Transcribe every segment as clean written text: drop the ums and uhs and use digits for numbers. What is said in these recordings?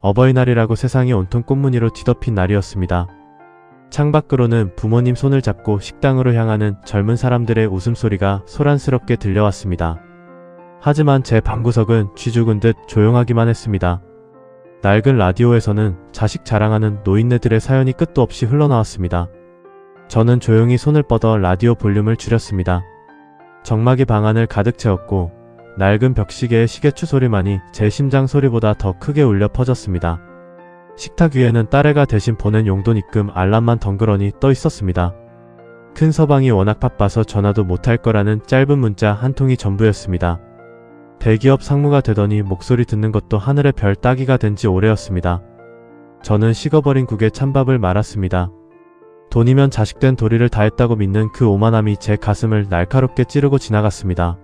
어버이날이라고 세상이 온통 꽃무늬로 뒤덮인 날이었습니다. 창밖으로는 부모님 손을 잡고 식당으로 향하는 젊은 사람들의 웃음소리가 소란스럽게 들려왔습니다. 하지만 제 방구석은 쥐 죽은 듯 조용하기만 했습니다. 낡은 라디오에서는 자식 자랑하는 노인네들의 사연이 끝도 없이 흘러나왔습니다. 저는 조용히 손을 뻗어 라디오 볼륨을 줄였습니다. 정막이 방 안을 가득 채웠고 낡은 벽시계의 시계추 소리만이 제 심장 소리보다 더 크게 울려 퍼졌습니다. 식탁 위에는 딸애가 대신 보낸 용돈 입금 알람만 덩그러니 떠 있었습니다. 큰 서방이 워낙 바빠서 전화도 못할 거라는 짧은 문자 한 통이 전부였습니다. 대기업 상무가 되더니 목소리 듣는 것도 하늘의 별 따기가 된 지 오래였습니다. 저는 식어버린 국에 찬밥을 말았습니다. 돈이면 자식된 도리를 다했다고 믿는 그 오만함이 제 가슴을 날카롭게 찌르고 지나갔습니다.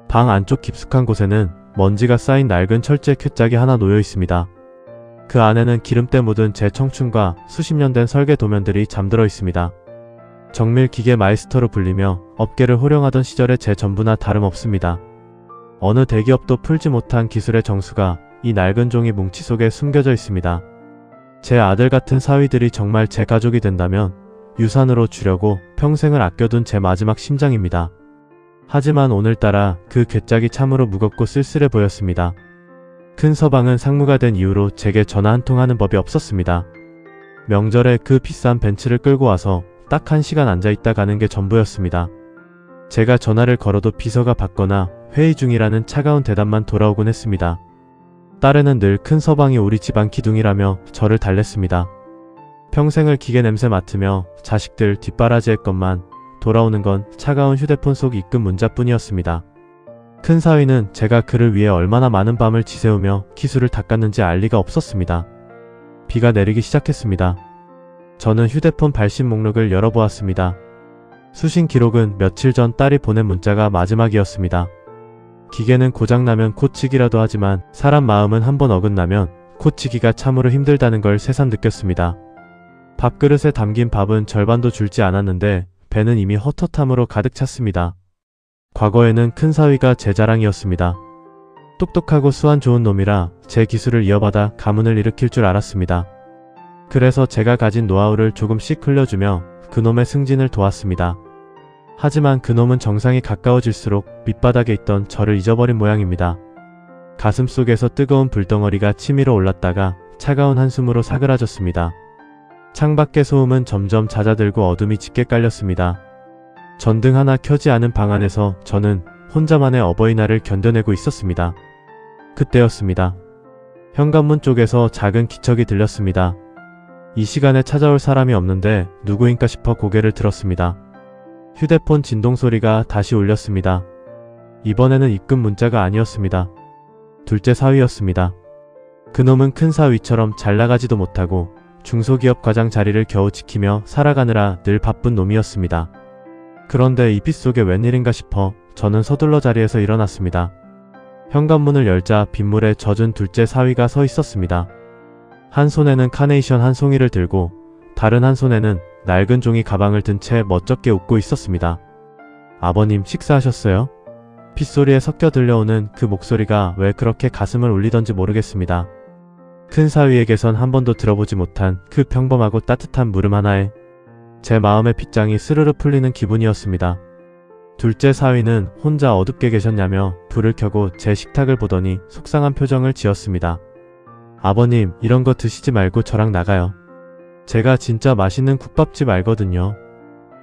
방 안쪽 깊숙한 곳에는 먼지가 쌓인 낡은 철제 쾌짝이 하나 놓여 있습니다. 그 안에는 기름때 묻은 제 청춘과 수십 년 된 설계 도면들이 잠들어 있습니다. 정밀 기계 마이스터로 불리며 업계를 호령하던 시절의 제 전부나 다름없습니다. 어느 대기업도 풀지 못한 기술의 정수가 이 낡은 종이 뭉치 속에 숨겨져 있습니다. 제 아들 같은 사위들이 정말 제 가족이 된다면 유산으로 주려고 평생을 아껴둔 제 마지막 심장입니다. 하지만 오늘따라 그 괴짝이 참으로 무겁고 쓸쓸해 보였습니다. 큰 서방은 상무가 된 이후로 제게 전화 한 통 하는 법이 없었습니다. 명절에 그 비싼 벤츠를 끌고 와서 딱 1시간 앉아있다 가는 게 전부였습니다. 제가 전화를 걸어도 비서가 받거나 회의 중이라는 차가운 대답만 돌아오곤 했습니다. 딸에는 늘 큰 서방이 우리 집안 기둥이라며 저를 달랬습니다. 평생을 기계 냄새 맡으며 자식들 뒷바라지 했건만 돌아오는 건 차가운 휴대폰 속 입금 문자뿐이었습니다. 큰 사위는 제가 그를 위해 얼마나 많은 밤을 지새우며 기술을 닦았는지 알 리가 없었습니다. 비가 내리기 시작했습니다. 저는 휴대폰 발신 목록을 열어보았습니다. 수신 기록은 며칠 전 딸이 보낸 문자가 마지막이었습니다. 기계는 고장나면 고치기라도 하지만 사람 마음은 한번 어긋나면 고치기가 참으로 힘들다는 걸 새삼 느꼈습니다. 밥그릇에 담긴 밥은 절반도 줄지 않았는데 배는 이미 헛헛함으로 가득 찼습니다. 과거에는 큰 사위가 제 자랑이었습니다. 똑똑하고 수완 좋은 놈이라 제 기술을 이어받아 가문을 일으킬 줄 알았습니다. 그래서 제가 가진 노하우를 조금씩 흘려주며 그놈의 승진을 도왔습니다. 하지만 그놈은 정상이 가까워질수록 밑바닥에 있던 저를 잊어버린 모양입니다. 가슴속에서 뜨거운 불덩어리가 치밀어 올랐다가 차가운 한숨으로 사그라졌습니다. 창밖의 소음은 점점 잦아들고 어둠이 짙게 깔렸습니다. 전등 하나 켜지 않은 방 안에서 저는 혼자만의 어버이날을 견뎌내고 있었습니다. 그때였습니다. 현관문 쪽에서 작은 기척이 들렸습니다. 이 시간에 찾아올 사람이 없는데 누구인가 싶어 고개를 들었습니다. 휴대폰 진동 소리가 다시 울렸습니다. 이번에는 입금 문자가 아니었습니다. 둘째 사위였습니다. 그놈은 큰 사위처럼 잘나가지도 못하고 중소기업 과장 자리를 겨우 지키며 살아가느라 늘 바쁜 놈이었습니다. 그런데 이 빛 속에 웬일인가 싶어 저는 서둘러 자리에서 일어났습니다. 현관문을 열자 빗물에 젖은 둘째 사위가 서 있었습니다. 한 손에는 카네이션 한 송이를 들고 다른 한 손에는 낡은 종이 가방을 든 채 멋쩍게 웃고 있었습니다. 아버님 식사하셨어요? 빗소리에 섞여 들려오는 그 목소리가 왜 그렇게 가슴을 울리던지 모르겠습니다. 큰 사위에게선 한 번도 들어보지 못한 그 평범하고 따뜻한 물음 하나에 제 마음의 빗장이 스르르 풀리는 기분이었습니다. 둘째 사위는 혼자 어둡게 계셨냐며 불을 켜고 제 식탁을 보더니 속상한 표정을 지었습니다. 아버님, 이런 거 드시지 말고 저랑 나가요. 제가 진짜 맛있는 국밥집 알거든요.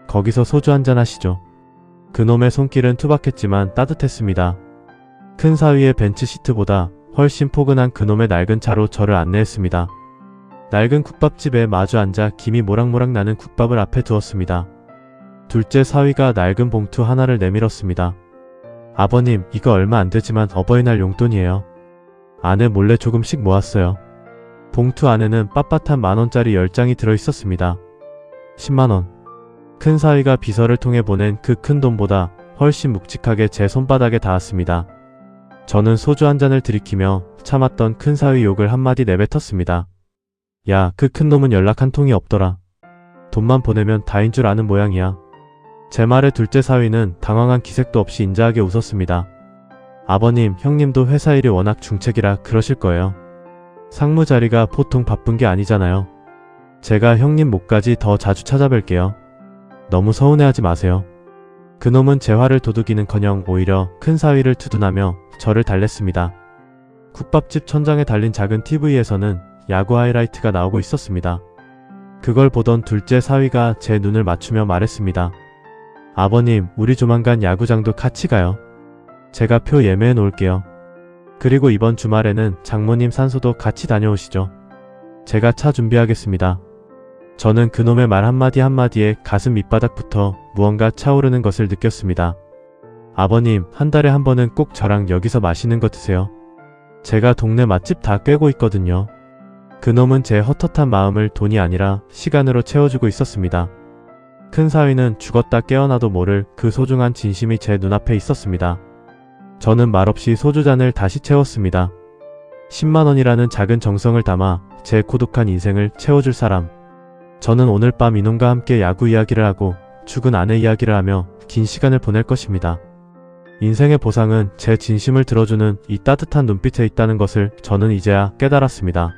거기서 소주 한잔 하시죠. 그놈의 손길은 투박했지만 따뜻했습니다. 큰 사위의 벤츠 시트보다 훨씬 포근한 그놈의 낡은 차로 저를 안내했습니다. 낡은 국밥집에 마주 앉아 김이 모락모락 나는 국밥을 앞에 두었습니다. 둘째 사위가 낡은 봉투 하나를 내밀었습니다. 아버님, 이거 얼마 안 되지만 어버이날 용돈이에요. 아내 몰래 조금씩 모았어요. 봉투 안에는 빳빳한 만원짜리 10장이 들어있었습니다. 10만원. 큰 사위가 비서를 통해 보낸 그 큰 돈보다 훨씬 묵직하게 제 손바닥에 닿았습니다. 저는 소주 한 잔을 들이키며 참았던 큰 사위 욕을 한마디 내뱉었습니다. 야, 그 큰 놈은 연락 한 통이 없더라. 돈만 보내면 다인 줄 아는 모양이야. 제 말에 둘째 사위는 당황한 기색도 없이 인자하게 웃었습니다. 아버님, 형님도 회사 일이 워낙 중책이라 그러실 거예요. 상무 자리가 보통 바쁜 게 아니잖아요. 제가 형님 목까지 더 자주 찾아뵐게요. 너무 서운해하지 마세요. 그놈은 제 화를 도둑이는커녕 오히려 큰 사위를 투둔하며 저를 달랬습니다. 국밥집 천장에 달린 작은 TV에서는 야구 하이라이트가 나오고 있었습니다. 그걸 보던 둘째 사위가 제 눈을 맞추며 말했습니다. 아버님, 우리 조만간 야구장도 같이 가요. 제가 표 예매해 놓을게요. 그리고 이번 주말에는 장모님 산소도 같이 다녀오시죠. 제가 차 준비하겠습니다. 저는 그놈의 말 한마디 한마디에 가슴 밑바닥부터 무언가 차오르는 것을 느꼈습니다. 아버님, 한 달에 한 번은 꼭 저랑 여기서 맛있는 거 드세요. 제가 동네 맛집 다 꿰고 있거든요. 그놈은 제 헛헛한 마음을 돈이 아니라 시간으로 채워주고 있었습니다. 큰 사위는 죽었다 깨어나도 모를 그 소중한 진심이 제 눈앞에 있었습니다. 저는 말없이 소주잔을 다시 채웠습니다. 10만원이라는 작은 정성을 담아 제 고독한 인생을 채워줄 사람. 저는 오늘 밤 이놈과 함께 야구 이야기를 하고 죽은 아내 이야기를 하며 긴 시간을 보낼 것입니다. 인생의 보상은 제 진심을 들어주는 이 따뜻한 눈빛에 있다는 것을 저는 이제야 깨달았습니다.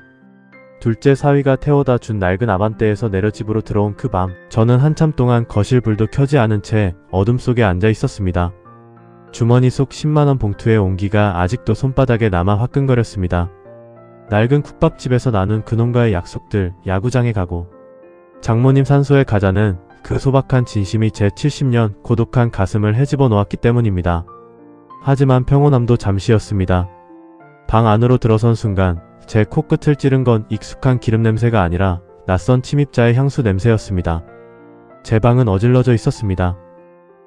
둘째 사위가 태워다 준 낡은 아반떼에서 내려 집으로 들어온 그 밤, 저는 한참 동안 거실 불도 켜지 않은 채 어둠 속에 앉아 있었습니다. 주머니 속 10만원 봉투의 온기가 아직도 손바닥에 남아 화끈거렸습니다. 낡은 국밥집에서 나눈 그놈과의 약속들, 야구장에 가고 장모님 산소에 가자는 그 소박한 진심이 제 70년 고독한 가슴을 헤집어 놓았기 때문입니다. 하지만 평온함도 잠시였습니다. 방 안으로 들어선 순간 제 코끝을 찌른 건 익숙한 기름 냄새가 아니라 낯선 침입자의 향수 냄새였습니다. 제 방은 어질러져 있었습니다.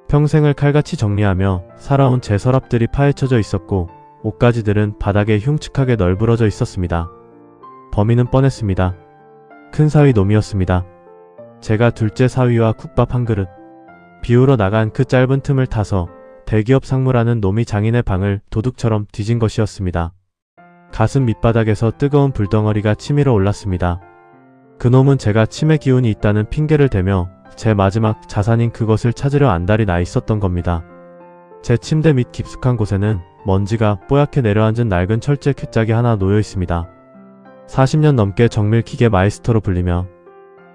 평생을 칼같이 정리하며 살아온 제 서랍들이 파헤쳐져 있었고 옷가지들은 바닥에 흉측하게 널브러져 있었습니다. 범인은 뻔했습니다. 큰 사위 놈이었습니다. 제가 둘째 사위와 국밥 한 그릇 비우러 나간 그 짧은 틈을 타서 대기업 상무라는 놈이 장인의 방을 도둑처럼 뒤진 것이었습니다. 가슴 밑바닥에서 뜨거운 불덩어리가 치밀어 올랐습니다. 그놈은 제가 치매 기운이 있다는 핑계를 대며 제 마지막 자산인 그것을 찾으려 안달이 나 있었던 겁니다. 제 침대 밑 깊숙한 곳에는 먼지가 뽀얗게 내려앉은 낡은 철제 쾌짝이 하나 놓여 있습니다. 40년 넘게 정밀 기계 마이스터로 불리며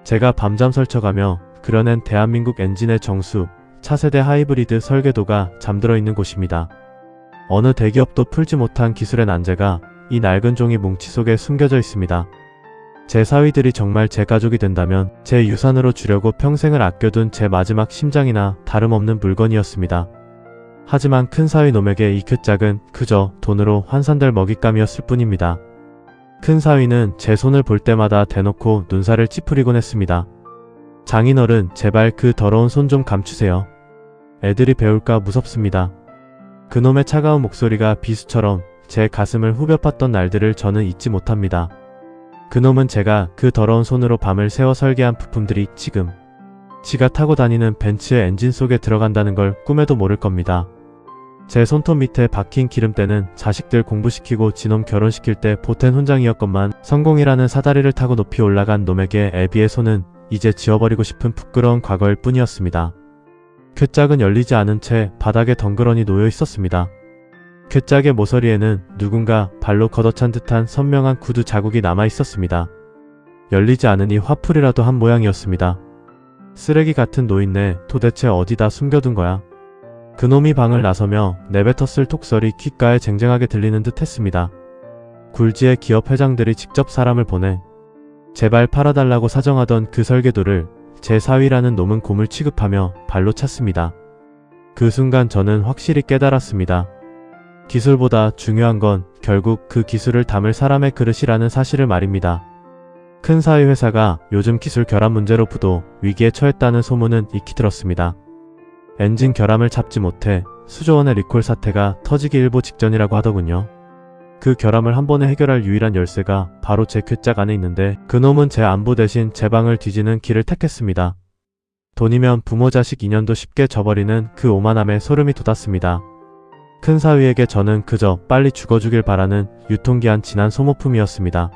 제가 밤잠 설쳐가며 그려낸 대한민국 엔진의 정수, 차세대 하이브리드 설계도가 잠들어 있는 곳입니다. 어느 대기업도 풀지 못한 기술의 난제가 이 낡은 종이 뭉치 속에 숨겨져 있습니다. 제 사위들이 정말 제 가족이 된다면 제 유산으로 주려고 평생을 아껴둔 제 마지막 심장이나 다름없는 물건이었습니다. 하지만 큰 사위 놈에게 이 쾌짝은 그저 돈으로 환산될 먹잇감이었을 뿐입니다. 큰 사위는 제 손을 볼 때마다 대놓고 눈살을 찌푸리곤 했습니다. 장인어른, 제발 그 더러운 손 좀 감추세요. 애들이 배울까 무섭습니다. 그놈의 차가운 목소리가 비수처럼 제 가슴을 후벼 팠던 날들을 저는 잊지 못합니다. 그놈은 제가 그 더러운 손으로 밤을 새워 설계한 부품들이 지금 지가 타고 다니는 벤츠의 엔진 속에 들어간다는 걸 꿈에도 모를 겁니다. 제 손톱 밑에 박힌 기름때는 자식들 공부시키고 지놈 결혼시킬 때 보탠 훈장이었건만 성공이라는 사다리를 타고 높이 올라간 놈에게 애비의 손은 이제 지워버리고 싶은 부끄러운 과거일 뿐이었습니다. 쾌짝은 열리지 않은 채 바닥에 덩그러니 놓여 있었습니다. 쾌짝의 모서리에는 누군가 발로 걷어찬 듯한 선명한 구두 자국이 남아 있었습니다. 열리지 않으니 화풀이라도 한 모양이었습니다. 쓰레기 같은 노인네, 도대체 어디다 숨겨둔 거야? 그놈이 방을 나서며 내뱉었을 톡설이 귓가에 쟁쟁하게 들리는 듯 했습니다. 굴지의 기업 회장들이 직접 사람을 보내 제발 팔아달라고 사정하던 그 설계도를 제 사위라는 놈은 곰을 취급하며 발로 찼습니다. 그 순간 저는 확실히 깨달았습니다. 기술보다 중요한 건 결국 그 기술을 담을 사람의 그릇이라는 사실을 말입니다. 큰 사위 회사가 요즘 기술 결함 문제로 부도 위기에 처했다는 소문은 익히 들었습니다. 엔진 결함을 잡지 못해 수조원의 리콜 사태가 터지기 일보 직전이라고 하더군요. 그 결함을 한 번에 해결할 유일한 열쇠가 바로 제 쾌짝 안에 있는데 그놈은 제 안부 대신 제 방을 뒤지는 길을 택했습니다. 돈이면 부모 자식 인연도 쉽게 저버리는 그 오만함에 소름이 돋았습니다. 큰 사위에게 저는 그저 빨리 죽어주길 바라는 유통기한 지난 소모품이었습니다.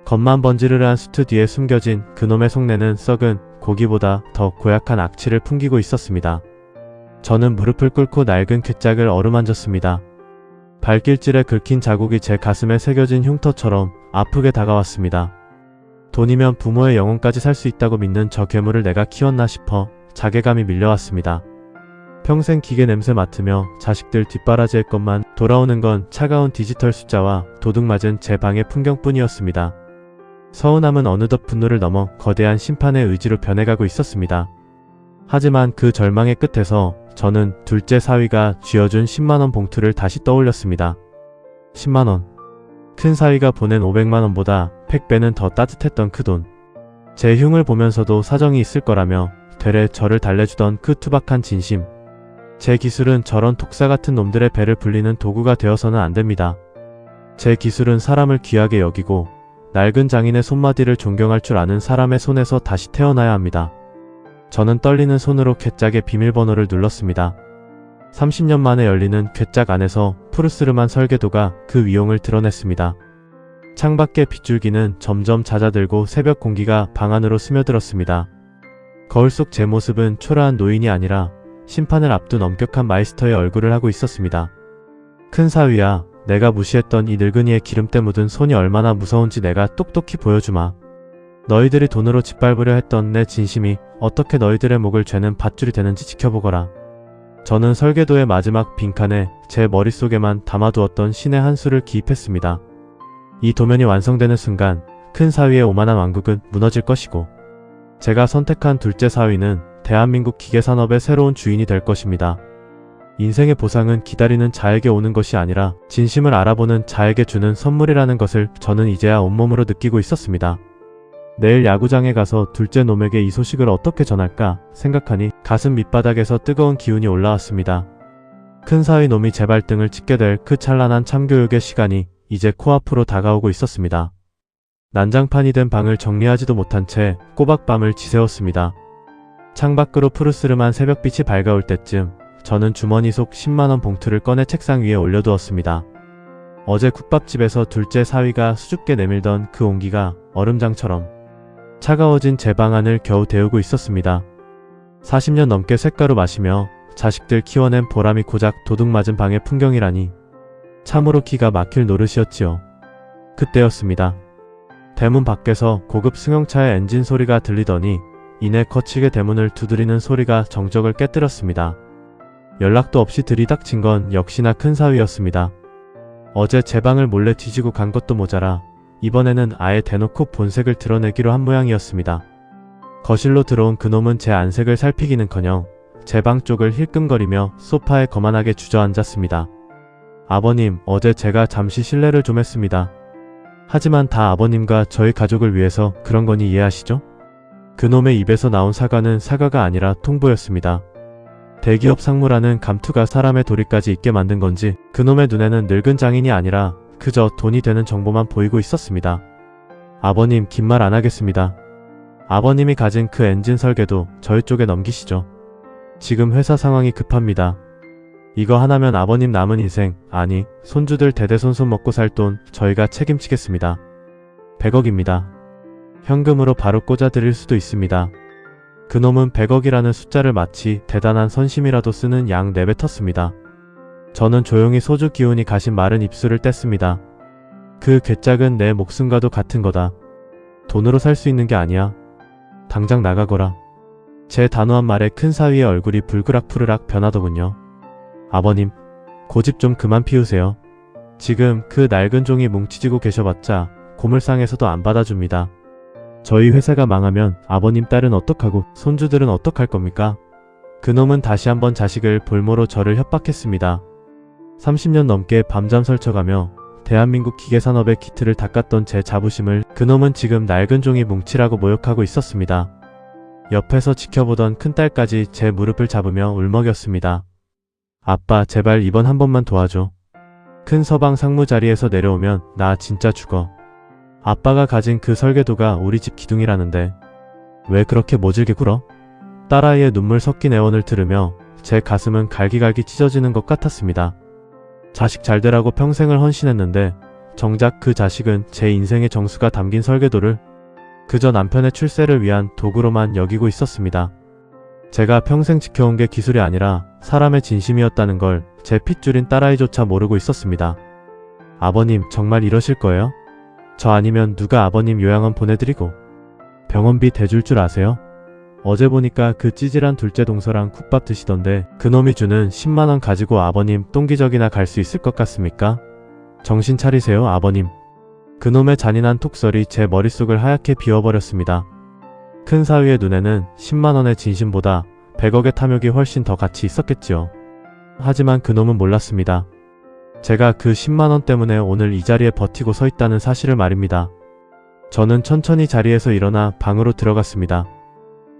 겉만 번지르르한 수트 뒤에 숨겨진 그놈의 속내는 썩은 고기보다 더 고약한 악취를 풍기고 있었습니다. 저는 무릎을 꿇고 낡은 쾌짝을 어루만졌습니다. 발길질에 긁힌 자국이 제 가슴에 새겨진 흉터처럼 아프게 다가왔습니다. 돈이면 부모의 영혼까지 살 수 있다고 믿는 저 괴물을 내가 키웠나 싶어 자괴감이 밀려왔습니다. 평생 기계 냄새 맡으며 자식들 뒷바라지할 것만 돌아오는 건 차가운 디지털 숫자와 도둑 맞은 제 방의 풍경뿐이었습니다. 서운함은 어느덧 분노를 넘어 거대한 심판의 의지로 변해가고 있었습니다. 하지만 그 절망의 끝에서 저는 둘째 사위가 쥐어준 10만원 봉투를 다시 떠올렸습니다. 10만원. 큰 사위가 보낸 500만원보다 100배는 더 따뜻했던 그 돈. 제 흉을 보면서도 사정이 있을 거라며 되레 저를 달래주던 그 투박한 진심. 제 기술은 저런 독사 같은 놈들의 배를 불리는 도구가 되어서는 안 됩니다. 제 기술은 사람을 귀하게 여기고 낡은 장인의 손마디를 존경할 줄 아는 사람의 손에서 다시 태어나야 합니다. 저는 떨리는 손으로 괴짝의 비밀번호를 눌렀습니다. 30년 만에 열리는 괴짝 안에서 푸르스름한 설계도가 그 위용을 드러냈습니다. 창밖의 빗줄기는 점점 잦아들고 새벽 공기가 방 안으로 스며들었습니다. 거울 속 제 모습은 초라한 노인이 아니라 심판을 앞둔 엄격한 마이스터의 얼굴을 하고 있었습니다. 큰 사위야, 내가 무시했던 이 늙은이의 기름때 묻은 손이 얼마나 무서운지 내가 똑똑히 보여주마. 너희들이 돈으로 짓밟으려 했던 내 진심이 어떻게 너희들의 목을 죄는 밧줄이 되는지 지켜보거라. 저는 설계도의 마지막 빈칸에 제 머릿속에만 담아두었던 신의 한 수를 기입했습니다. 이 도면이 완성되는 순간 큰 사위의 오만한 왕국은 무너질 것이고 제가 선택한 둘째 사위는 대한민국 기계산업의 새로운 주인이 될 것입니다. 인생의 보상은 기다리는 자에게 오는 것이 아니라 진심을 알아보는 자에게 주는 선물이라는 것을 저는 이제야 온몸으로 느끼고 있었습니다. 내일 야구장에 가서 둘째 놈에게 이 소식을 어떻게 전할까 생각하니 가슴 밑바닥에서 뜨거운 기운이 올라왔습니다. 큰 사위 놈이 제 발등을 찍게 될 그 찬란한 참교육의 시간이 이제 코앞으로 다가오고 있었습니다. 난장판이 된 방을 정리하지도 못한 채 꼬박 밤을 지새웠습니다. 창밖으로 푸르스름한 새벽빛이 밝아올 때쯤 저는 주머니 속 10만원 봉투를 꺼내 책상 위에 올려두었습니다. 어제 국밥집에서 둘째 사위가 수줍게 내밀던 그 온기가 얼음장처럼 차가워진 제 방 안을 겨우 데우고 있었습니다. 40년 넘게 쇳가루 마시며 자식들 키워낸 보람이 고작 도둑 맞은 방의 풍경이라니 참으로 기가 막힐 노릇이었지요. 그때였습니다. 대문 밖에서 고급 승용차의 엔진 소리가 들리더니 이내 거칠게 대문을 두드리는 소리가 정적을 깨뜨렸습니다. 연락도 없이 들이닥친 건 역시나 큰 사위였습니다. 어제 제 방을 몰래 뒤지고 간 것도 모자라 이번에는 아예 대놓고 본색을 드러내기로 한 모양이었습니다. 거실로 들어온 그놈은 제 안색을 살피기는커녕 제 방 쪽을 힐끔거리며 소파에 거만하게 주저앉았습니다. 아버님, 어제 제가 잠시 실례를 좀 했습니다. 하지만 다 아버님과 저희 가족을 위해서 그런 거니 이해하시죠? 그놈의 입에서 나온 사과는 사과가 아니라 통보였습니다. 대기업 상무라는 감투가 사람의 도리까지 있게 만든 건지 그놈의 눈에는 늙은 장인이 아니라 그저 돈이 되는 정보만 보이고 있었습니다. 아버님, 긴 말 안 하겠습니다. 아버님이 가진 그 엔진 설계도 저희 쪽에 넘기시죠. 지금 회사 상황이 급합니다. 이거 하나면 아버님 남은 인생, 아니 손주들 대대손손 먹고 살 돈 저희가 책임지겠습니다. 100억입니다. 현금으로 바로 꽂아드릴 수도 있습니다. 그놈은 100억이라는 숫자를 마치 대단한 선심이라도 쓰는 양 내뱉었습니다. 저는 조용히 소주 기운이 가신 마른 입술을 뗐습니다. 그 괴짝은 내 목숨과도 같은 거다. 돈으로 살 수 있는 게 아니야. 당장 나가거라. 제 단호한 말에 큰 사위의 얼굴이 불그락푸르락 변하더군요. 아버님, 고집 좀 그만 피우세요. 지금 그 낡은 종이 뭉치지고 계셔봤자 고물상에서도 안 받아줍니다. 저희 회사가 망하면 아버님 딸은 어떡하고 손주들은 어떡할 겁니까? 그놈은 다시 한번 자식을 볼모로 저를 협박했습니다. 30년 넘게 밤잠 설쳐가며 대한민국 기계산업의 기틀을 닦았던 제 자부심을 그놈은 지금 낡은 종이 뭉치라고 모욕하고 있었습니다. 옆에서 지켜보던 큰딸까지 제 무릎을 잡으며 울먹였습니다. 아빠, 제발 이번 한 번만 도와줘. 큰 서방 상무 자리에서 내려오면 나 진짜 죽어. 아빠가 가진 그 설계도가 우리 집 기둥이라는데 왜 그렇게 모질게 굴어? 딸아이의 눈물 섞인 애원을 들으며 제 가슴은 갈기갈기 찢어지는 것 같았습니다. 자식 잘되라고 평생을 헌신했는데 정작 그 자식은 제 인생의 정수가 담긴 설계도를 그저 남편의 출세를 위한 도구로만 여기고 있었습니다. 제가 평생 지켜온 게 기술이 아니라 사람의 진심이었다는 걸 제 핏줄인 딸아이조차 모르고 있었습니다. 아버님, 정말 이러실 거예요? 저 아니면 누가 아버님 요양원 보내드리고 병원비 대줄 줄 아세요? 어제 보니까 그 찌질한 둘째 동서랑 국밥 드시던데 그놈이 주는 10만원 가지고 아버님 똥기저귀나 갈 수 있을 것 같습니까? 정신 차리세요, 아버님. 그놈의 잔인한 톡설이 제 머릿속을 하얗게 비워버렸습니다. 큰 사위의 눈에는 10만원의 진심보다 100억의 탐욕이 훨씬 더 가치 있었겠지요. 하지만 그놈은 몰랐습니다. 제가 그 10만원 때문에 오늘 이 자리에 버티고 서 있다는 사실을 말입니다. 저는 천천히 자리에서 일어나 방으로 들어갔습니다.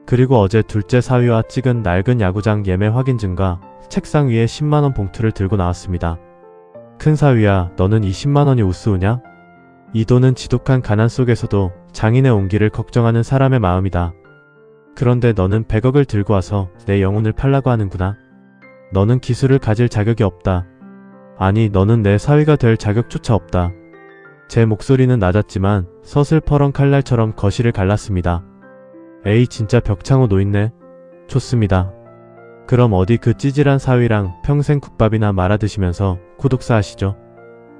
그리고 어제 둘째 사위와 찍은 낡은 야구장 예매 확인증과 책상 위에 10만원 봉투를 들고 나왔습니다. 큰 사위야, 너는 이 10만원이 우스우냐? 이 돈은 지독한 가난 속에서도 장인의 온기를 걱정하는 사람의 마음이다. 그런데 너는 100억을 들고 와서 내 영혼을 팔라고 하는구나. 너는 기술을 가질 자격이 없다. 아니, 너는 내 사위가 될 자격조차 없다. 제 목소리는 낮았지만 서슬퍼런 칼날처럼 거실을 갈랐습니다. 에이, 진짜 벽창호 노있네. 좋습니다. 그럼 어디 그 찌질한 사위랑 평생 국밥이나 말아 드시면서 고독사 하시죠.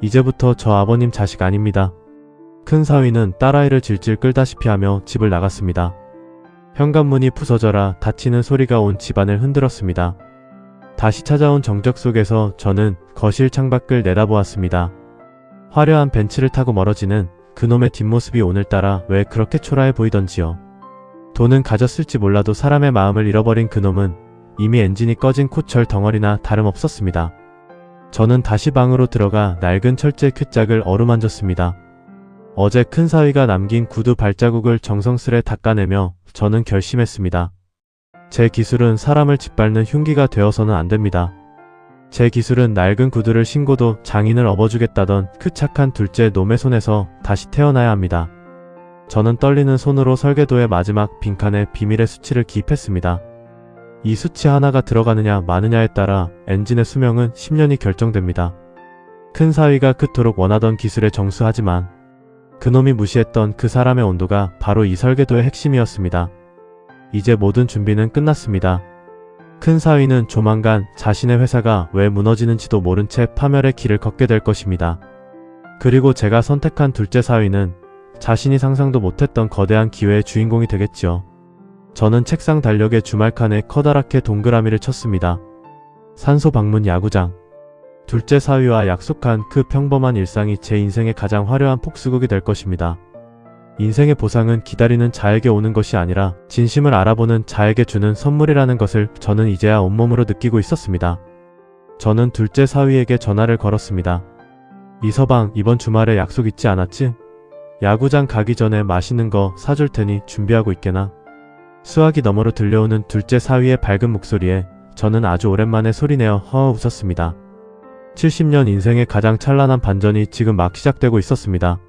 이제부터 저 아버님 자식 아닙니다. 큰 사위는 딸아이를 질질 끌다시피 하며 집을 나갔습니다. 현관문이 부서져라 닫히는 소리가 온 집안을 흔들었습니다. 다시 찾아온 정적 속에서 저는 거실 창밖을 내다보았습니다. 화려한 벤츠를 타고 멀어지는 그놈의 뒷모습이 오늘따라 왜 그렇게 초라해 보이던지요. 돈은 가졌을지 몰라도 사람의 마음을 잃어버린 그놈은 이미 엔진이 꺼진 코철 덩어리나 다름없었습니다. 저는 다시 방으로 들어가 낡은 철제 쾌짝을 어루만졌습니다. 어제 큰 사위가 남긴 구두 발자국을 정성스레 닦아내며 저는 결심했습니다. 제 기술은 사람을 짓밟는 흉기가 되어서는 안됩니다. 제 기술은 낡은 구두를 신고도 장인을 업어주겠다던 그 착한 둘째 놈의 손에서 다시 태어나야 합니다. 저는 떨리는 손으로 설계도의 마지막 빈칸에 비밀의 수치를 기입했습니다. 이 수치 하나가 들어가느냐 마느냐에 따라 엔진의 수명은 10년이 결정됩니다. 큰 사위가 그토록 원하던 기술에 정수하지만 그놈이 무시했던 그 사람의 온도가 바로 이 설계도의 핵심이었습니다. 이제 모든 준비는 끝났습니다. 큰 사위는 조만간 자신의 회사가 왜 무너지는지도 모른 채 파멸의 길을 걷게 될 것입니다. 그리고 제가 선택한 둘째 사위는 자신이 상상도 못했던 거대한 기회의 주인공이 되겠지요. 저는 책상 달력의 주말칸에 커다랗게 동그라미를 쳤습니다. 산소 방문 야구장. 둘째 사위와 약속한 그 평범한 일상이 제 인생의 가장 화려한 폭스곡이 될 것입니다. 인생의 보상은 기다리는 자에게 오는 것이 아니라 진심을 알아보는 자에게 주는 선물이라는 것을 저는 이제야 온몸으로 느끼고 있었습니다. 저는 둘째 사위에게 전화를 걸었습니다. 이서방, 이번 주말에 약속 있지 않았지? 야구장 가기 전에 맛있는 거 사줄 테니 준비하고 있게나. 수화기 너머로 들려오는 둘째 사위의 밝은 목소리에 저는 아주 오랜만에 소리내어 허허 웃었습니다. 70년 인생의 가장 찬란한 반전이 지금 막 시작되고 있었습니다.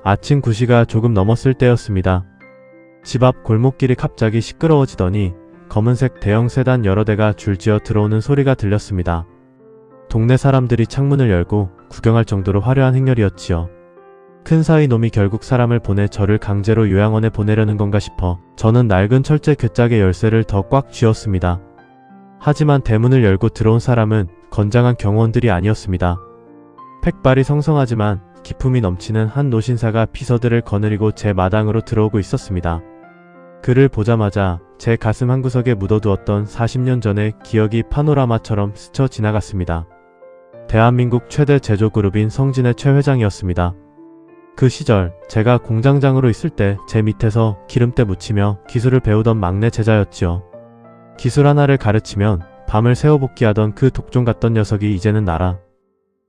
아침 9시가 조금 넘었을 때였습니다. 집 앞 골목길이 갑자기 시끄러워지더니 검은색 대형 세단 여러 대가 줄지어 들어오는 소리가 들렸습니다. 동네 사람들이 창문을 열고 구경할 정도로 화려한 행렬이었지요. 큰 사위 놈이 결국 사람을 보내 저를 강제로 요양원에 보내려는 건가 싶어 저는 낡은 철제 괴짝의 열쇠를 더 꽉 쥐었습니다. 하지만 대문을 열고 들어온 사람은 건장한 경호원들이 아니었습니다. 팩발이 성성하지만 기품이 넘치는 한 노신사가 피서들을 거느리고 제 마당으로 들어오고 있었습니다. 그를 보자마자 제 가슴 한구석에 묻어두었던 40년 전의 기억이 파노라마처럼 스쳐 지나갔습니다. 대한민국 최대 제조그룹인 성진의 최 회장이었습니다. 그 시절 제가 공장장으로 있을 때 제 밑에서 기름때 묻히며 기술을 배우던 막내 제자였지요. 기술 하나를 가르치면 밤을 새워 복귀하던 그 독종 같던 녀석이 이제는 나라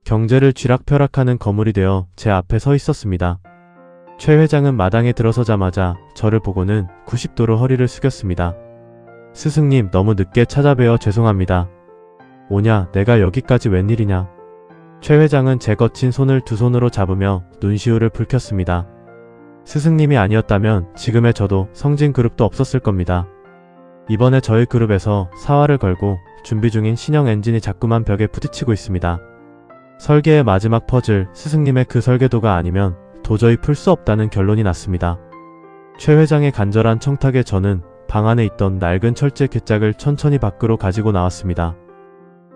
경제를 쥐락펴락하는 거물이 되어 제 앞에 서 있었습니다. 최 회장은 마당에 들어서자마자 저를 보고는 90도로 허리를 숙였습니다. 스승님, 너무 늦게 찾아뵈어 죄송합니다. 오냐, 내가 여기까지 웬일이냐. 최 회장은 제 거친 손을 두 손으로 잡으며 눈시울을 붉혔습니다. 스승님이 아니었다면 지금의 저도 성진그룹도 없었을 겁니다. 이번에 저희 그룹에서 사활을 걸고 준비 중인 신형 엔진이 자꾸만 벽에 부딪히고 있습니다. 설계의 마지막 퍼즐, 스승님의 그 설계도가 아니면 도저히 풀 수 없다는 결론이 났습니다. 최 회장의 간절한 청탁에 저는 방 안에 있던 낡은 철제 괴짝을 천천히 밖으로 가지고 나왔습니다.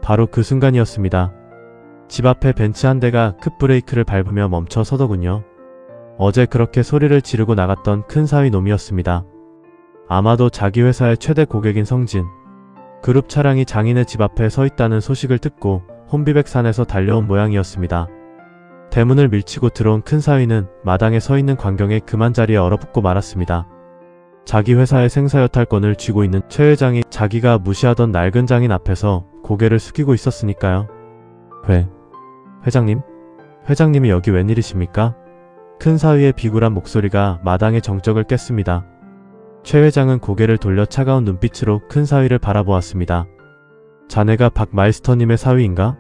바로 그 순간이었습니다. 집 앞에 벤츠 한 대가 급브레이크를 밟으며 멈춰 서더군요. 어제 그렇게 소리를 지르고 나갔던 큰 사위 놈이었습니다. 아마도 자기 회사의 최대 고객인 성진. 그룹 차량이 장인의 집 앞에 서 있다는 소식을 듣고 혼비백산에서 달려온 모양이었습니다. 대문을 밀치고 들어온 큰 사위는 마당에 서 있는 광경에 그만 자리에 얼어붙고 말았습니다. 자기 회사의 생사여탈권을 쥐고 있는 최 회장이 자기가 무시하던 낡은 장인 앞에서 고개를 숙이고 있었으니까요. 회장님? 회장님이 여기 웬일이십니까? 큰 사위의 비굴한 목소리가 마당의 정적을 깼습니다. 최 회장은 고개를 돌려 차가운 눈빛으로 큰 사위를 바라보았습니다. 자네가 박 마이스터님의 사위인가?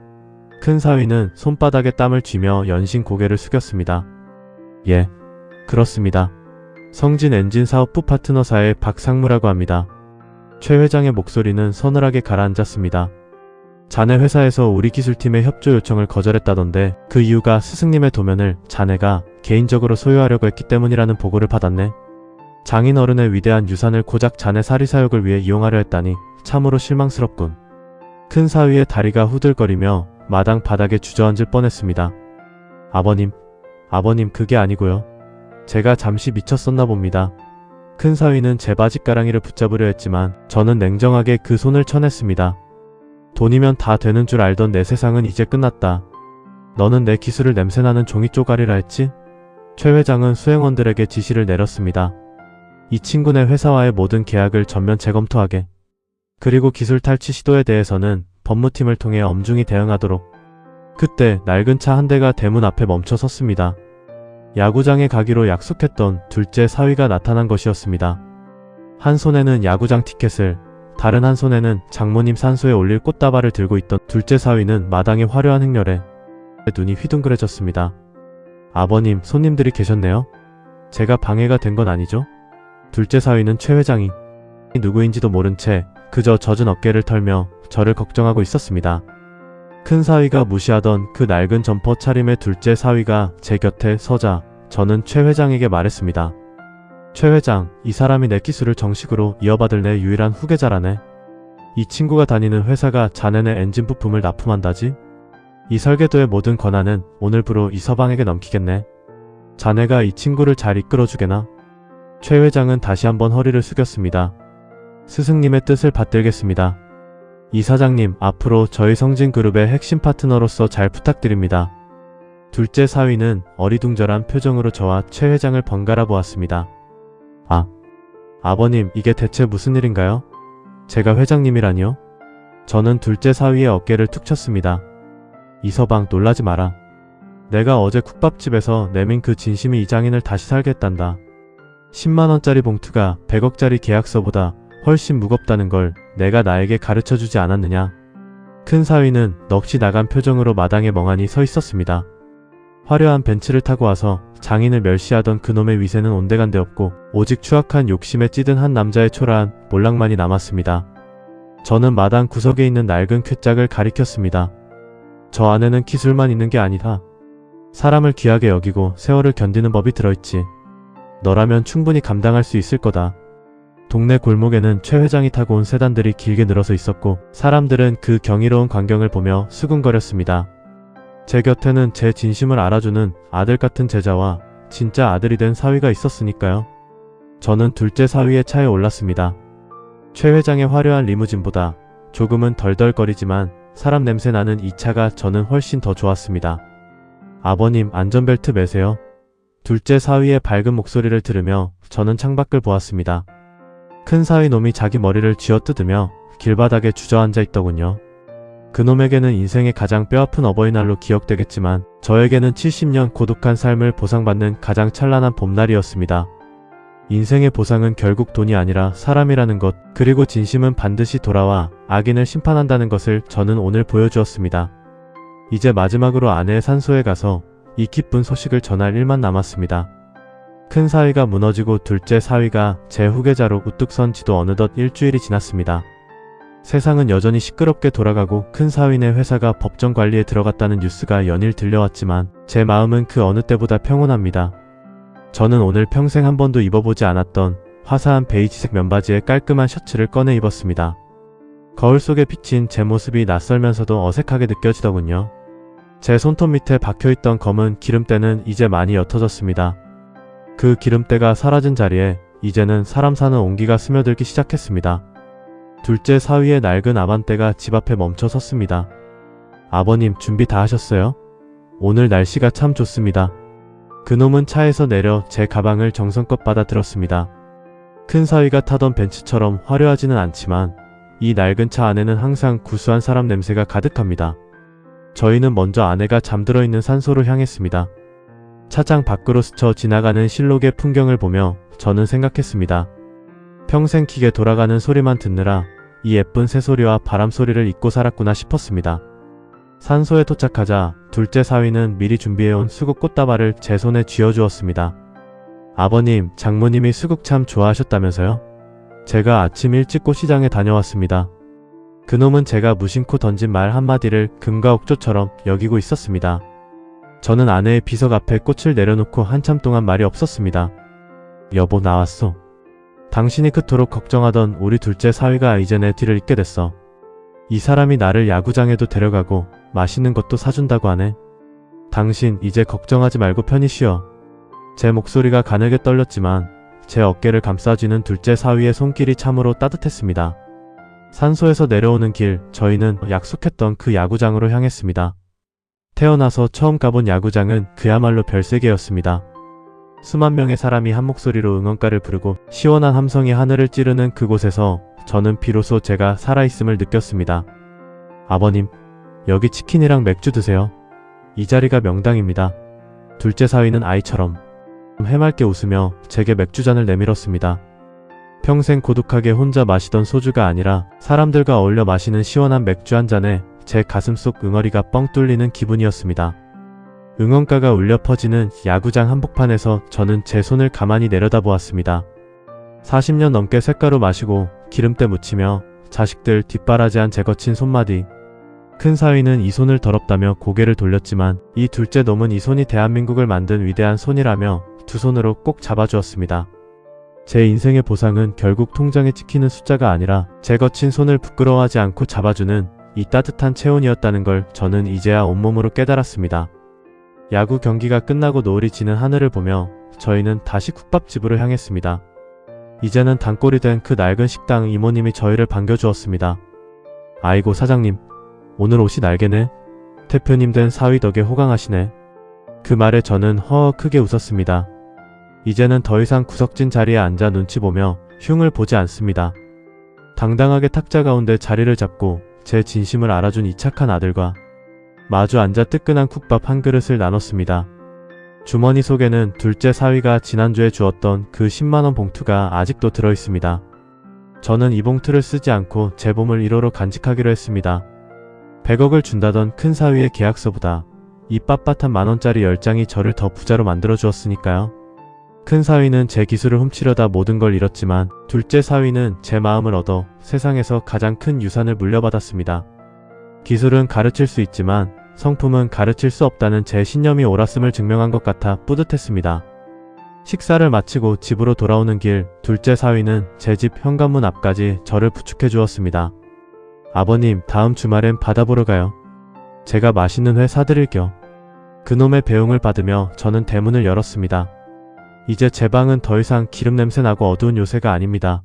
큰 사위는 손바닥에 땀을 쥐며 연신 고개를 숙였습니다. 예, 그렇습니다. 성진 엔진 사업부 파트너사의 박상무라고 합니다. 최 회장의 목소리는 서늘하게 가라앉았습니다. 자네 회사에서 우리 기술팀의 협조 요청을 거절했다던데 그 이유가 스승님의 도면을 자네가 개인적으로 소유하려고 했기 때문이라는 보고를 받았네. 장인 어른의 위대한 유산을 고작 자네 사리사욕을 위해 이용하려 했다니 참으로 실망스럽군. 큰 사위의 다리가 후들거리며 마당 바닥에 주저앉을 뻔했습니다. 아버님 그게 아니고요. 제가 잠시 미쳤었나 봅니다. 큰 사위는 제 바짓가랑이를 붙잡으려 했지만 저는 냉정하게 그 손을 쳐냈습니다. 돈이면 다 되는 줄 알던 내 세상은 이제 끝났다. 너는 내 기술을 냄새나는 종이 쪼가리라 했지? 최 회장은 수행원들에게 지시를 내렸습니다. 이 친구네 회사와의 모든 계약을 전면 재검토하게. 그리고 기술 탈취 시도에 대해서는 법무팀을 통해 엄중히 대응하도록. 그때 낡은 차 한 대가 대문 앞에 멈춰 섰습니다. 야구장에 가기로 약속했던 둘째 사위가 나타난 것이었습니다. 한 손에는 야구장 티켓을, 다른 한 손에는 장모님 산소에 올릴 꽃다발을 들고 있던 둘째 사위는 마당의 화려한 행렬에 눈이 휘둥그레졌습니다. 아버님, 손님들이 계셨네요. 제가 방해가 된 건 아니죠? 둘째 사위는 최 회장이 누구인지도 모른 채 그저 젖은 어깨를 털며 저를 걱정하고 있었습니다. 큰 사위가 무시하던 그 낡은 점퍼 차림의 둘째 사위가 제 곁에 서자 저는 최 회장에게 말했습니다. 최 회장, 이 사람이 내 기술을 정식으로 이어받을 내 유일한 후계자라네. 이 친구가 다니는 회사가 자네네 엔진 부품을 납품한다지? 이 설계도의 모든 권한은 오늘부로 이 서방에게 넘기겠네. 자네가 이 친구를 잘 이끌어주게나? 최 회장은 다시 한번 허리를 숙였습니다. 스승님의 뜻을 받들겠습니다. 이 사장님, 앞으로 저희 성진그룹의 핵심 파트너로서 잘 부탁드립니다. 둘째 사위는 어리둥절한 표정으로 저와 최 회장을 번갈아 보았습니다. 아버님, 이게 대체 무슨 일인가요? 제가 회장님이라니요? 저는 둘째 사위의 어깨를 툭 쳤습니다. 이서방, 놀라지 마라. 내가 어제 국밥집에서 내민 그 진심이 이 장인을 다시 살게 했단다. 10만원짜리 봉투가 100억짜리 계약서보다 훨씬 무겁다는 걸 내가 나에게 가르쳐주지 않았느냐. 큰 사위는 넋이 나간 표정으로 마당에 멍하니 서 있었습니다. 화려한 벤츠를 타고 와서 장인을 멸시하던 그놈의 위세는 온데간데 없고 오직 추악한 욕심에 찌든 한 남자의 초라한 몰락만이 남았습니다. 저는 마당 구석에 있는 낡은 쾌짝을 가리켰습니다. 저 안에는 기술만 있는 게 아니다. 사람을 귀하게 여기고 세월을 견디는 법이 들어있지. 너라면 충분히 감당할 수 있을 거다. 동네 골목에는 최 회장이 타고 온 세단들이 길게 늘어서 있었고 사람들은 그 경이로운 광경을 보며 수군거렸습니다. 제 곁에는 제 진심을 알아주는 아들 같은 제자와 진짜 아들이 된 사위가 있었으니까요. 저는 둘째 사위의 차에 올랐습니다. 최 회장의 화려한 리무진보다 조금은 덜덜거리지만 사람 냄새 나는 이 차가 저는 훨씬 더 좋았습니다. 아버님, 안전벨트 매세요. 둘째 사위의 밝은 목소리를 들으며 저는 창밖을 보았습니다. 큰 사위 놈이 자기 머리를 쥐어뜯으며 길바닥에 주저앉아 있더군요. 그놈에게는 인생의 가장 뼈아픈 어버이날로 기억되겠지만 저에게는 70년 고독한 삶을 보상받는 가장 찬란한 봄날이었습니다. 인생의 보상은 결국 돈이 아니라 사람이라는 것, 그리고 진심은 반드시 돌아와 악인을 심판한다는 것을 저는 오늘 보여주었습니다. 이제 마지막으로 아내의 산소에 가서 이 기쁜 소식을 전할 일만 남았습니다. 큰 사위가 무너지고 둘째 사위가 제 후계자로 우뚝 선 지도 어느덧 일주일이 지났습니다. 세상은 여전히 시끄럽게 돌아가고 큰 사위네 회사가 법정 관리에 들어갔다는 뉴스가 연일 들려왔지만 제 마음은 그 어느 때보다 평온합니다. 저는 오늘 평생 한 번도 입어보지 않았던 화사한 베이지색 면바지에 깔끔한 셔츠를 꺼내 입었습니다. 거울 속에 비친 제 모습이 낯설면서도 어색하게 느껴지더군요. 제 손톱 밑에 박혀있던 검은 기름때는 이제 많이 옅어졌습니다. 그 기름때가 사라진 자리에 이제는 사람 사는 온기가 스며들기 시작했습니다. 둘째 사위의 낡은 아반떼가 집 앞에 멈춰 섰습니다. 아버님, 준비 다 하셨어요? 오늘 날씨가 참 좋습니다. 그놈은 차에서 내려 제 가방을 정성껏 받아 들었습니다. 큰 사위가 타던 벤츠처럼 화려하지는 않지만 이 낡은 차 안에는 항상 구수한 사람 냄새가 가득합니다. 저희는 먼저 아내가 잠들어 있는 산소를 향했습니다. 차장 밖으로 스쳐 지나가는 실록의 풍경을 보며 저는 생각했습니다. 평생 기계 돌아가는 소리만 듣느라 이 예쁜 새소리와 바람소리를 잊고 살았구나 싶었습니다. 산소에 도착하자 둘째 사위는 미리 준비해온 수국 꽃다발을 제 손에 쥐어주었습니다. 아버님, 장모님이 수국 참 좋아하셨다면서요? 제가 아침 일찍 꽃시장에 다녀왔습니다. 그놈은 제가 무심코 던진 말 한마디를 금과 옥조처럼 여기고 있었습니다. 저는 아내의 비석 앞에 꽃을 내려놓고 한참 동안 말이 없었습니다. 여보, 나왔어. 당신이 그토록 걱정하던 우리 둘째 사위가 이제 내 뒤를 잇게 됐어. 이 사람이 나를 야구장에도 데려가고 맛있는 것도 사준다고 하네. 당신 이제 걱정하지 말고 편히 쉬어. 제 목소리가 가늘게 떨렸지만 제 어깨를 감싸주는 둘째 사위의 손길이 참으로 따뜻했습니다. 산소에서 내려오는 길, 저희는 약속했던 그 야구장으로 향했습니다. 태어나서 처음 가본 야구장은 그야말로 별세계였습니다. 수만 명의 사람이 한 목소리로 응원가를 부르고 시원한 함성이 하늘을 찌르는 그곳에서 저는 비로소 제가 살아있음을 느꼈습니다. 아버님, 여기 치킨이랑 맥주 드세요. 이 자리가 명당입니다. 둘째 사위는 아이처럼 해맑게 웃으며 제게 맥주잔을 내밀었습니다. 평생 고독하게 혼자 마시던 소주가 아니라 사람들과 어울려 마시는 시원한 맥주 한 잔에 제 가슴속 응어리가 뻥 뚫리는 기분이었습니다. 응원가가 울려 퍼지는 야구장 한복판에서 저는 제 손을 가만히 내려다보았습니다. 40년 넘게 쇳가루 마시고 기름때 묻히며 자식들 뒷바라지한 제 거친 손마디. 큰 사위는 이 손을 더럽다며 고개를 돌렸지만 이 둘째 놈은 이 손이 대한민국을 만든 위대한 손이라며 두 손으로 꼭 잡아주었습니다. 제 인생의 보상은 결국 통장에 찍히는 숫자가 아니라 제 거친 손을 부끄러워하지 않고 잡아주는 이 따뜻한 체온이었다는 걸 저는 이제야 온몸으로 깨달았습니다. 야구 경기가 끝나고 노을이 지는 하늘을 보며 저희는 다시 국밥집으로 향했습니다. 이제는 단골이 된 그 낡은 식당 이모님이 저희를 반겨주었습니다. 아이고 사장님, 오늘 옷이 날개네. 대표님 된 사위 덕에 호강하시네. 그 말에 저는 허허 크게 웃었습니다. 이제는 더 이상 구석진 자리에 앉아 눈치 보며 흉을 보지 않습니다. 당당하게 탁자 가운데 자리를 잡고 제 진심을 알아준 이 착한 아들과 마주 앉아 뜨끈한 국밥 한 그릇을 나눴습니다. 주머니 속에는 둘째 사위가 지난주에 주었던 그 10만원 봉투가 아직도 들어있습니다. 저는 이 봉투를 쓰지 않고 제 봄을 1호로 간직하기로 했습니다. 100억을 준다던 큰 사위의 계약서보다 이 빳빳한 만원짜리 10장이 저를 더 부자로 만들어 주었으니까요. 큰 사위는 제 기술을 훔치려다 모든 걸 잃었지만 둘째 사위는 제 마음을 얻어 세상에서 가장 큰 유산을 물려받았습니다. 기술은 가르칠 수 있지만 성품은 가르칠 수 없다는 제 신념이 옳았음을 증명한 것 같아 뿌듯했습니다. 식사를 마치고 집으로 돌아오는 길, 둘째 사위는 제 집 현관문 앞까지 저를 부축해 주었습니다. 아버님, 다음 주말엔 바다 보러 가요. 제가 맛있는 회 사드릴게요. 그놈의 배웅을 받으며 저는 대문을 열었습니다. 이제 제 방은 더 이상 기름냄새 나고 어두운 요새가 아닙니다.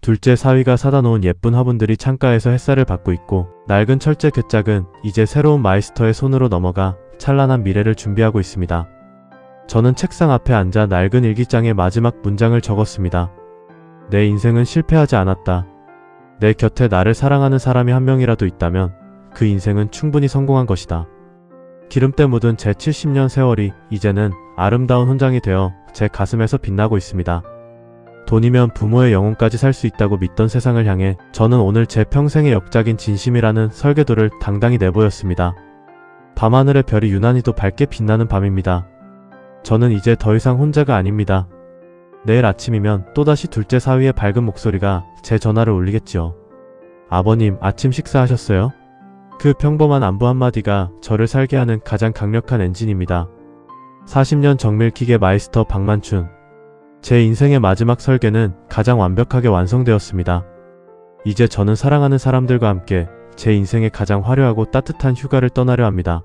둘째 사위가 사다 놓은 예쁜 화분들이 창가에서 햇살을 받고 있고 낡은 철제 괴짝은 이제 새로운 마이스터의 손으로 넘어가 찬란한 미래를 준비하고 있습니다. 저는 책상 앞에 앉아 낡은 일기장에 마지막 문장을 적었습니다. 내 인생은 실패하지 않았다. 내 곁에 나를 사랑하는 사람이 한 명이라도 있다면 그 인생은 충분히 성공한 것이다. 기름때 묻은 제 70년 세월이 이제는 아름다운 훈장이 되어 제 가슴에서 빛나고 있습니다. 돈이면 부모의 영혼까지 살 수 있다고 믿던 세상을 향해 저는 오늘 제 평생의 역작인 진심이라는 설계도를 당당히 내보였습니다. 밤하늘의 별이 유난히도 밝게 빛나는 밤입니다. 저는 이제 더 이상 혼자가 아닙니다. 내일 아침이면 또다시 둘째 사위의 밝은 목소리가 제 전화를 울리겠지요. 아버님, 아침 식사하셨어요? 그 평범한 안부 한마디가 저를 살게 하는 가장 강력한 엔진입니다. 40년 정밀기계 마이스터 박만춘. 제 인생의 마지막 설계는 가장 완벽하게 완성되었습니다. 이제 저는 사랑하는 사람들과 함께 제 인생의 가장 화려하고 따뜻한 휴가를 떠나려 합니다.